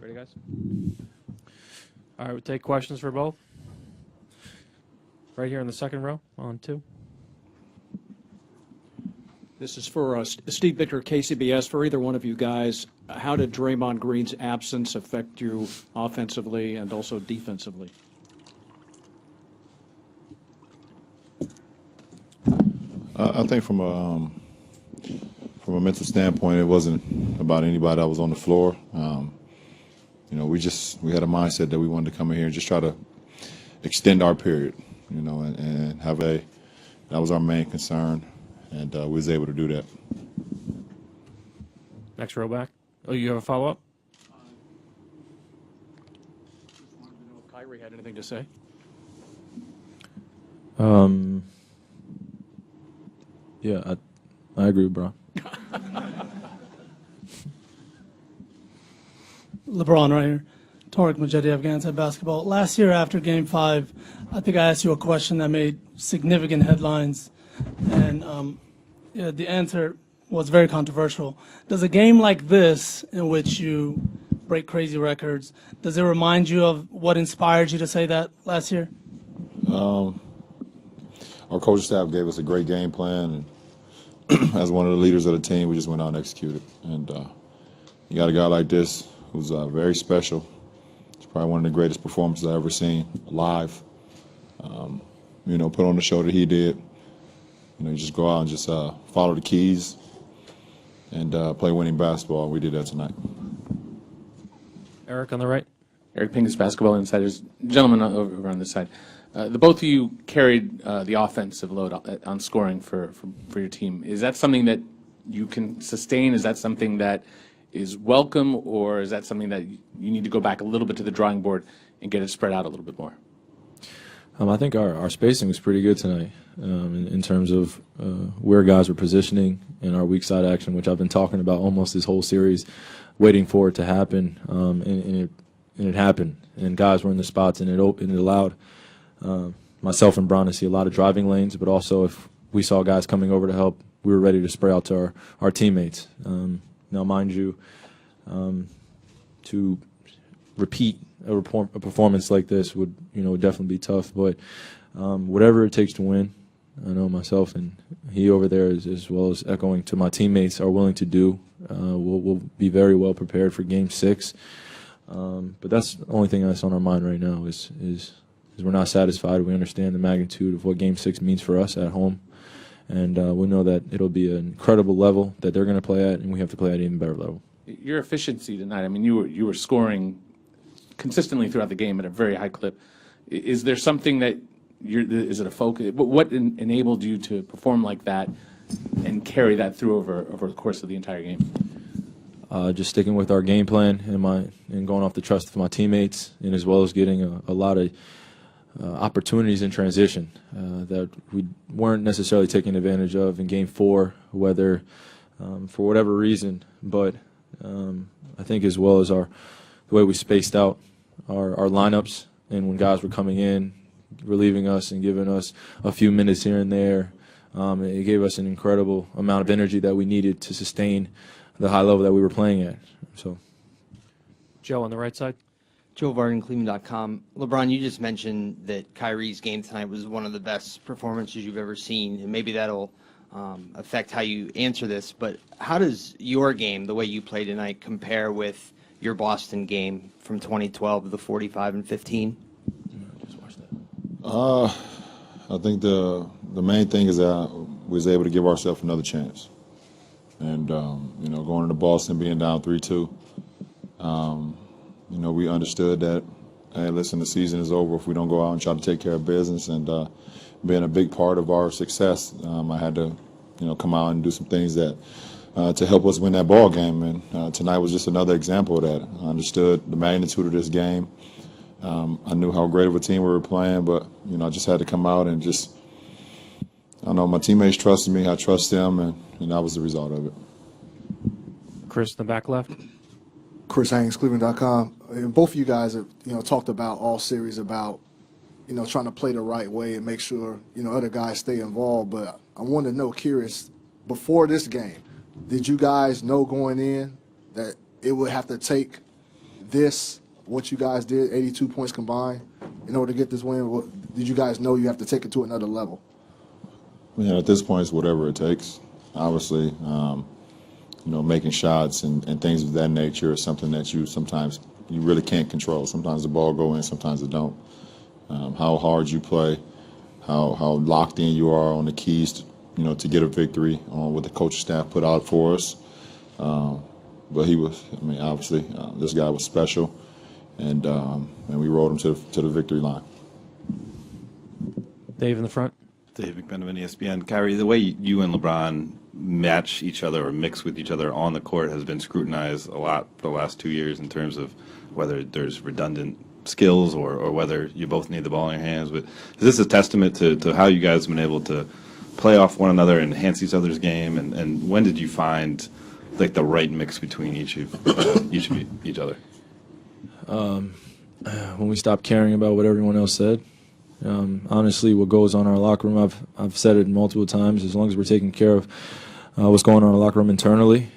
Ready, guys? All right, we'll take questions for both. Right here in the second row on 2. This is for Steve Victor, KCBS. For either one of you guys, how did Draymond Green's absence affect you offensively and also defensively? I think from a mental standpoint, it wasn't about anybody that was on the floor. We had a mindset that we wanted to come in here and just try to extend our period, and that was our main concern, and we was able to do that. Next row back. Oh, you have a follow-up? Just wanted to know if Kyrie had anything to say. Yeah, I agree with Bron. LeBron right here. Tariq Majidi, Afghanistan basketball. Last year after Game 5, I think I asked you a question that made significant headlines, and the answer was very controversial. Does a game like this, in which you break crazy records, does it remind you of what inspired you to say that last year? Our coaching staff gave us a great game plan, and as one of the leaders of the team, we just went out and executed. And you got a guy like this who's very special. It's probably one of the greatest performances I've ever seen live. Put on the show that he did. You just go out and just follow the keys and play winning basketball. We did that tonight. Eric on the right. Eric Pincus, Basketball Insiders. Gentlemen over on this side. The both of you carried the offensive load on scoring for your team. Is that something that you can sustain? Is that something that is welcome, or is that something that you need to go back a little bit to the drawing board and get it spread out a little bit more? I think our spacing was pretty good tonight in terms of where guys were positioning and our weak side action, which I've been talking about almost this whole series, waiting for it to happen, and it happened. And guys were in the spots, and it allowed myself and Bron to see a lot of driving lanes, but also if we saw guys coming over to help, we were ready to spray out to our teammates. Now, mind you, to repeat a performance like this would definitely be tough. But whatever it takes to win, I know myself and he over there, as well as echoing to my teammates, are willing to do. We'll be very well prepared for Game 6. But that's the only thing that's on our mind right now is we're not satisfied. We understand the magnitude of what Game 6 means for us at home. And we know that it'll be an incredible level that they're going to play at, and we have to play at an even better level. Your efficiency tonight, I mean, you were scoring consistently throughout the game at a very high clip. Is there something that is it a focus? What enabled you to perform like that and carry that through over the course of the entire game? Just sticking with our game plan and going off the trust of my teammates, and as well as getting a lot of opportunities in transition that we weren't necessarily taking advantage of in Game 4, whether for whatever reason. But I think as well as the way we spaced out our lineups, and when guys were coming in, relieving us and giving us a few minutes here and there, it gave us an incredible amount of energy that we needed to sustain the high level that we were playing at. So, Joe on the right side. Joe Varden, Cleveland.com. LeBron, you just mentioned that Kyrie's game tonight was one of the best performances you've ever seen, and maybe that'll affect how you answer this. But how does your game, the way you play tonight, compare with your Boston game from 2012, the 45 and 15? just watch that. I think the main thing is that we was able to give ourselves another chance. And, going into Boston, being down 3-2, we understood that, hey, listen, the season is over if we don't go out and try to take care of business. And being a big part of our success, I had to, come out and do some things that to help us win that ball game. And tonight was just another example of that. I understood the magnitude of this game. I knew how great of a team we were playing, but, I just had to come out and just, I know my teammates trusted me, I trust them, and that was the result of it. Chris in the back left. Chris Haynes, Cleveland.com. And both of you guys have, talked about all series about, trying to play the right way and make sure, other guys stay involved. But I want to know, curious, before this game, did you guys know going in that it would have to take what you guys did, 82 points combined, in order to get this win? Did you guys know you have to take it to another level? At this point, it's whatever it takes. Obviously, making shots and things of that nature is something that sometimes you really can't control. Sometimes the ball go in, sometimes it don't. How hard you play, how locked in you are on the keys, to get a victory on what the coaching staff put out for us. But obviously, this guy was special, and we rode him to the victory line. Dave in the front. Dave McMenamin, ESPN. Kyrie, the way you and LeBron match each other or mix with each other on the court has been scrutinized a lot for the last 2 years in terms of whether there's redundant skills or whether you both need the ball in your hands. But is this a testament to how you guys have been able to play off one another and enhance each other's game? And when did you find the right mix between each other? When we stopped caring about what everyone else said. Honestly, what goes on in our locker room, I've said it multiple times, as long as we're taking care of what's going on in our locker room internally,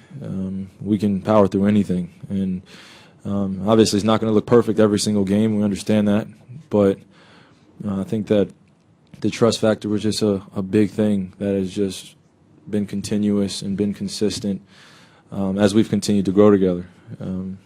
we can power through anything. And obviously it's not going to look perfect every single game. We understand that. But I think that the trust factor was just a big thing that has just been continuous and been consistent as we've continued to grow together.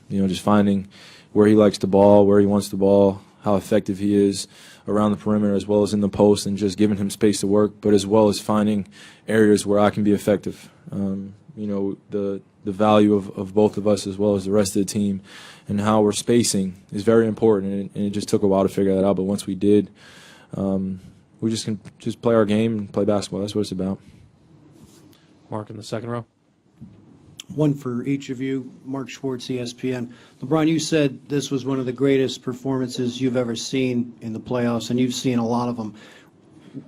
Just finding where he likes the ball, where he wants the ball, how effective he is around the perimeter as well as in the post, and just giving him space to work, but as well as finding areas where I can be effective. The value of both of us as well as the rest of the team and how we're spacing is very important, and it just took a while to figure that out, but once we did, we just can just play our game and play basketball. That's what it's about. Mark in the second row. One for each of you. Mark Schwartz, ESPN. LeBron, you said this was one of the greatest performances you've ever seen in the playoffs, and you've seen a lot of them.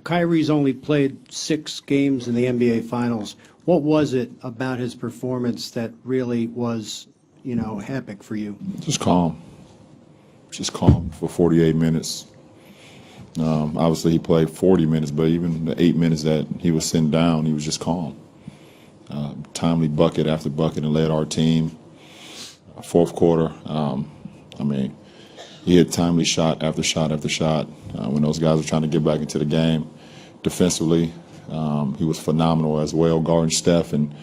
Kyrie's only played 6 games in the NBA Finals. What was it about his performance that really was, epic for you? Just calm for 48 minutes. Obviously, he played 40 minutes, but even the 8 minutes that he was sitting down, he was just calm. Timely bucket after bucket and led our team. Fourth quarter, he hit timely shot after shot after shot when those guys were trying to get back into the game. Defensively, he was phenomenal as well, guarding Steph and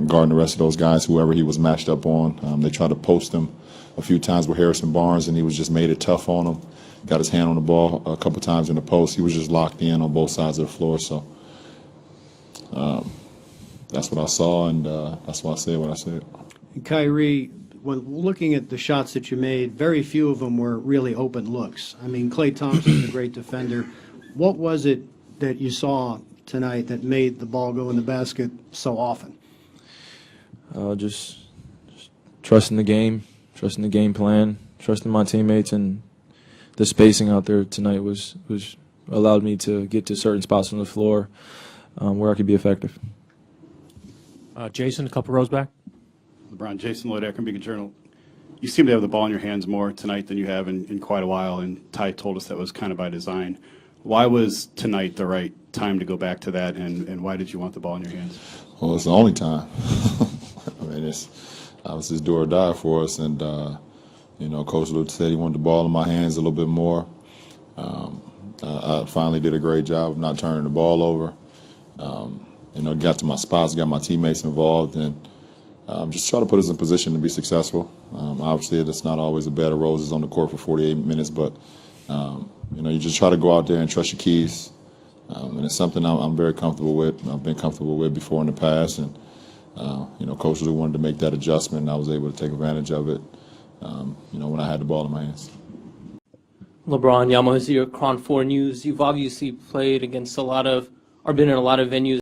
guarding the rest of those guys, whoever he was matched up on. They tried to post him a few times with Harrison Barnes, and he was just made it tough on him. Got his hand on the ball a couple times in the post. He was just locked in on both sides of the floor. So that's what I saw, and that's why I said what I said. Kyrie, when looking at the shots that you made, very few of them were really open looks. Klay Thompson's a great defender. What was it that you saw tonight that made the ball go in the basket so often? Just trusting the game, trusting the game plan, trusting my teammates, and the spacing out there tonight was allowed me to get to certain spots on the floor where I could be effective. Jason, a couple rows back. LeBron, Jason Lloyd, Akron Beacon Journal. You seem to have the ball in your hands more tonight than you have in quite a while, and Ty told us that was kind of by design. Why was tonight the right time to go back to that, and why did you want the ball in your hands? Well, it's the only time. It's obviously do or die for us, and Coach Luke said he wanted the ball in my hands a little bit more. I finally did a great job of not turning the ball over. Got to my spots, got my teammates involved, and just try to put us in position to be successful. Obviously, it's not always a bed of roses on the court for 48 minutes, but you just try to go out there and trust your keys. And it's something I'm very comfortable with. I've been comfortable with before in the past, and Coach Lou wanted to make that adjustment, and I was able to take advantage of it. When I had the ball in my hands. LeBron, Yamaha here, Cron 4 News. You've obviously played against been in a lot of venues